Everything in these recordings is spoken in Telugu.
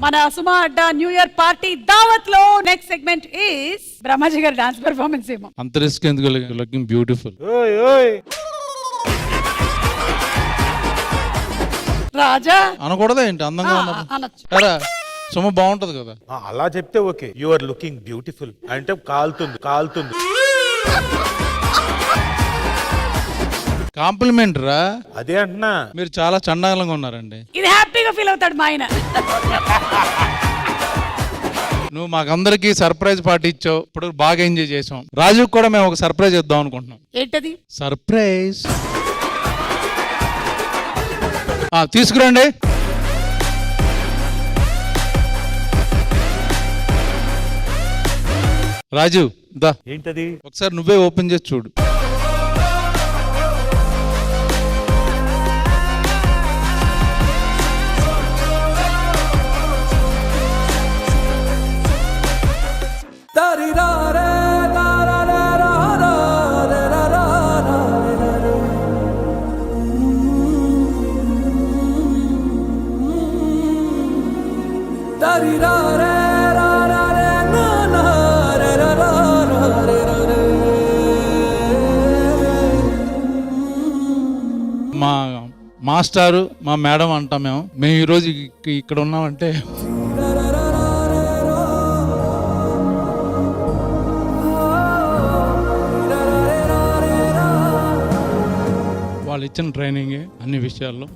మన సుమా అడ్డా న్యూ ఇయర్ పార్టీ దావత్ లో నెక్స్ట్ సెగ్మెంట్ ఇస్ బ్రహ్మాజీ గారి డాన్స్ పెర్ఫార్మెన్స్ ఏమో. అంత రిస్క్ ఎందుకు? Looking beautiful. రాజా అనకూడదా ఏంటి? అందంగా ఉన్నారు. అనొచ్చు. సుమ బాగుంటది కదా. అలా చెప్తే okay. You are looking beautiful అంటే కాలుతుంది కాలుతుంది. కాంప్లిమెంట్ రా. అదే అంటున్నా. మీరు చాలా చండాలంగా ఉన్నారండి. ఇది హ్యాపీగా ఫీల్ అవుతాడు మా ఆయన. నువ్వు మాకందరికి సర్ప్రైజ్ పార్టీ ఇచ్చావు. ఇప్పుడు బాగా ఎంజాయ్ చేసాం. రాజుకి కూడా మేము ఒక సర్ప్రైజ్ ఇద్దాం అనుకుంటున్నాం. ఏంటది? సర్ప్రైజ్. తీసుకురండి. రాజు దా. ఏంటది? ఒకసారి నువ్వే ఓపెన్ చేసి చూడు. మా మాస్టారు మా మేడం అంటాం మేము ఈరోజు ఇక్కడ ఉన్నామంటే వాళ్ళు ఇచ్చిన ట్రైనింగే అన్ని విషయాల్లో.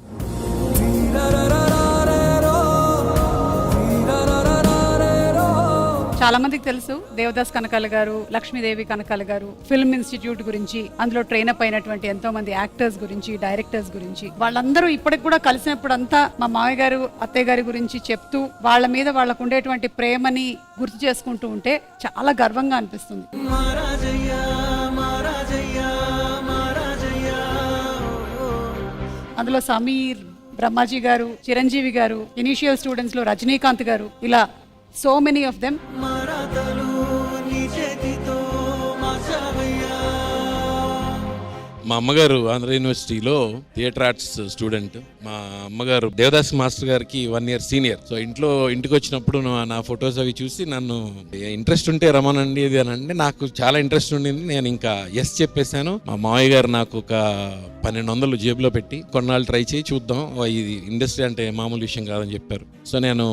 చాలా మందికి తెలుసు దేవదాస్ కనకాల గారు, లక్ష్మీదేవి కనకాల గారు ఫిల్మ్ ఇన్స్టిట్యూట్ గురించి, అందులో ట్రైన్ అప్ అయినటువంటి ఎంతో మంది యాక్టర్స్ గురించి, డైరెక్టర్స్ గురించి. వాళ్ళందరూ ఇప్పటికి కూడా కలిసినప్పుడు అంతా మా మామయ్య గారు అత్తయ్య గారి గురించి చెప్తూ వాళ్ళ మీద వాళ్ళకు ఉండేటువంటి ప్రేమని గుర్తు చేసుకుంటూ ఉంటే చాలా గర్వంగా అనిపిస్తుంది. అందులో సమీర్, బ్రహ్మాజీ గారు, చిరంజీవి గారు, ఇనీషియల్ స్టూడెంట్స్ లో రజనీకాంత్ గారు, ఇలా so many of them. మా అమ్మగారు ఆంధ్ర యూనివర్సిటీలో థియేటర్ ఆర్ట్స్ స్టూడెంట్. మా అమ్మగారు దేవదాస్ మాస్టర్ గారికి 1 year సీనియర్. సో ఇంటికి వచ్చినప్పుడు నా ఫొటోస్ అవి చూసి నన్ను ఇంట్రెస్ట్ ఉంటే రమ్మనండి ఇది అని అంటే నాకు చాలా ఇంట్రెస్ట్ ఉండింది. నేను ఇంకా ఎస్ చెప్పేశాను. మా మావయ్య గారు నాకు ఒక 1200 జేబులో పెట్టి కొన్నాళ్ళు ట్రై చేయి చూద్దాం, ఇది ఇండస్ట్రీ అంటే మామూలు విషయం కాదని చెప్పారు. సో నేను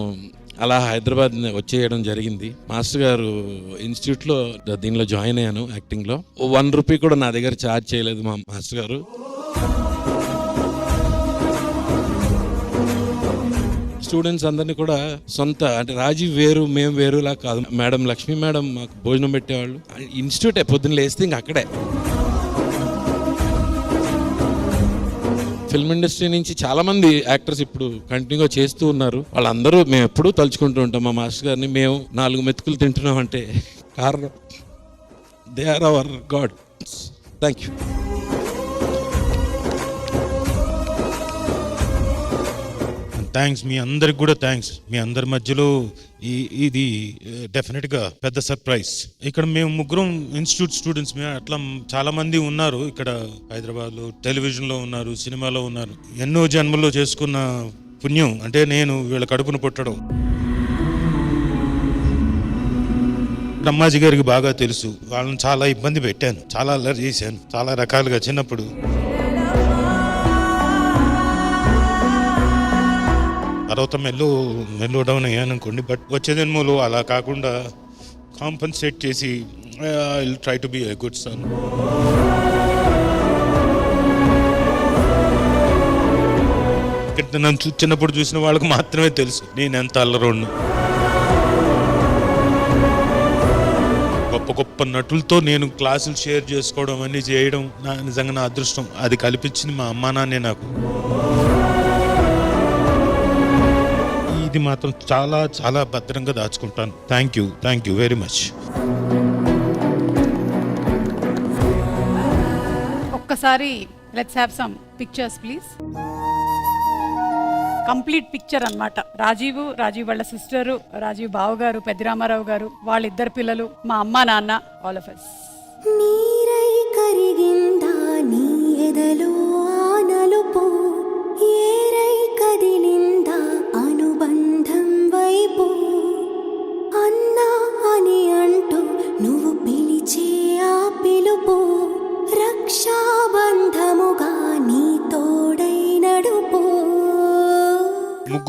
అలా హైదరాబాద్ వచ్చేయడం జరిగింది. మాస్టర్ గారు ఇన్స్టిట్యూట్లో దీనిలో జాయిన్ అయ్యాను యాక్టింగ్లో. 1 రూపీ కూడా నా దగ్గర ఛార్జ్ చేయలేదు మా మాస్టర్ గారు. స్టూడెంట్స్ అందరినీ కూడా సొంత అంటే రాజీవ్ వేరు మేము వేరులా కాదు. మేడం లక్ష్మీ మేడం మాకు భోజనం పెట్టేవాళ్ళు. ఇన్స్టిట్యూటే పొద్దున్న లేస్తే ఇంక అక్కడే. ఫిల్మ్ ఇండస్ట్రీ నుంచి చాలా మంది యాక్టర్స్ ఇప్పుడు కంటిన్యూగా చేస్తూ ఉన్నారు. వాళ్ళందరూ మేము ఎప్పుడూ తలుచుకుంటూ ఉంటాం మా మాస్టర్ గారిని. మేము 4 మెతుకులు తింటున్నాం అంటే కారణం they are our God. Thank you. Thanks. మీ అందరికి కూడా థ్యాంక్స్. మీ అందరి మధ్యలో ఇది డెఫినెట్గా పెద్ద సర్ప్రైజ్. ఇక్కడ మేము ముగ్గురం ఇన్స్టిట్యూట్ స్టూడెంట్స్. మేము అట్లా చాలా మంది ఉన్నారు ఇక్కడ హైదరాబాద్లో, టెలివిజన్లో ఉన్నారు, సినిమాలో ఉన్నారు. ఎన్నో జన్మల్లో చేసుకున్న పుణ్యం అంటే నేను వీళ్ళ కడుపును పుట్టడం. బ్రహ్మాజీ గారికి బాగా తెలుసు. వాళ్ళని చాలా ఇబ్బంది పెట్టాను, చాలా అల్లరి చేశాను చాలా రకాలుగా చిన్నప్పుడు. తర్వాత మెల్లో డౌన్ అయ్యాను అనుకోండి. బట్ వచ్చే జన్మలో అలా కాకుండా కాంపన్సేట్ చేసి I will try to be a good son. నన్ను చిన్నప్పుడు చూసిన వాళ్ళకి మాత్రమే తెలుసు నేను ఎంత అల్లరోడ్ను. గొప్ప గొప్ప నటులతో నేను క్లాసులు షేర్ చేసుకోవడం అన్నీ చేయడం నిజంగా నా అదృష్టం. అది కల్పించింది మా అమ్మా నాన్నే నాకు. ఇది మాత్రం చాలా చాలా భద్రంగా దాచుకుంటాను. Thank you very much. ఒక్కసారి let's have some pictures please. Complete picture అన్నమాట. రాజీవ్ వాళ్ళ సిస్టరు, రాజీవ్ బావగారు, పెద్దిరామారావు గారు, వాళ్ళిద్దరు పిల్లలు, మా అమ్మ నాన్న, ఆల్ ఆఫ్ us. నీరై కరిగిందా నీ ఎదలో ఆనలుపో, ఏరై కదిలిందా అనుబంధం వైపు.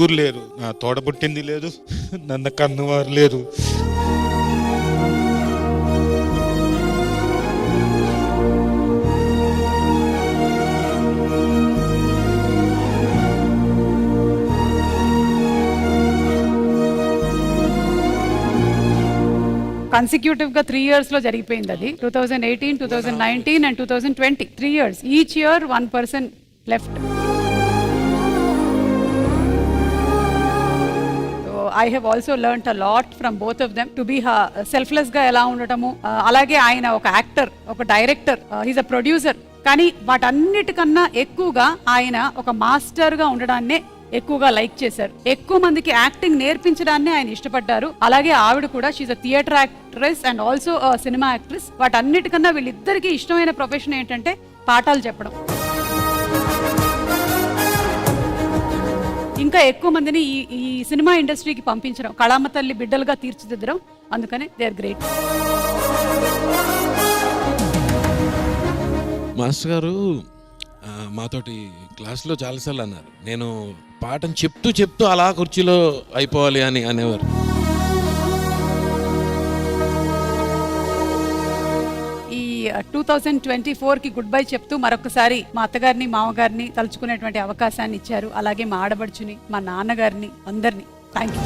ముగ్గురు లేరు, నా తోడబుట్టింది లేదు, నన్ను కన్నవారు లేరు. కన్సిక్యూటివ్ గా 3 years లో జరిగిపోయింది అది. 2018, 2019 and 2020 3 years. Each year 1 person left. I have also learned a lot from both of them to be selfless గా ఎలా ఉండటము, అలాగే ఆయన ఒక యాక్టర్, ఒక డైరెక్టర్, హీస్ అ ప్రొడ్యూసర్. కానీ వాటన్నిటికన్నా ఎక్కువగా ఆయన ఒక మాస్టర్ గా ఉండడాన్నే ఎక్కువగా లైక్ చేశారు. ఎక్కువ మందికి యాక్టింగ్ నేర్పించడాన్ని ఆయన ఇష్టపడ్డారు. అలాగే ఆవిడ కూడా she a theatre actress and also cinema actress. వాటన్నిటికన్నా వీళ్ళిద్దరికీ ఇష్టమైన ప్రొఫెషన్ ఏంటంటే పాఠాలు చెప్పడం. ఇంకా ఎక్కువ మందిని ఈ సినిమా ఇండస్ట్రీకి పంపించడం, కళామ తల్లి బిడ్డలుగా తీర్చిదిద్దడం. అందుకనే దే ఆర్ గ్రేట్. మాస్టర్ గారు మాతోటి క్లాస్లో చాలాసార్లు అన్నారు, నేను పాఠం చెప్తూ అలా కుర్చీలో అయిపోవాలి అని అనేవారు. ఈ 2024కి గుడ్ బై చెప్తూ మరొకసారి మా అత్తగారిని, మామగారిని తలుచుకునేటువంటి అవకాశాన్ని ఇచ్చారు. అలాగే మా ఆడబడుచుని, మా నాన్నగారిని, అందరినీ థ్యాంక్ యూ.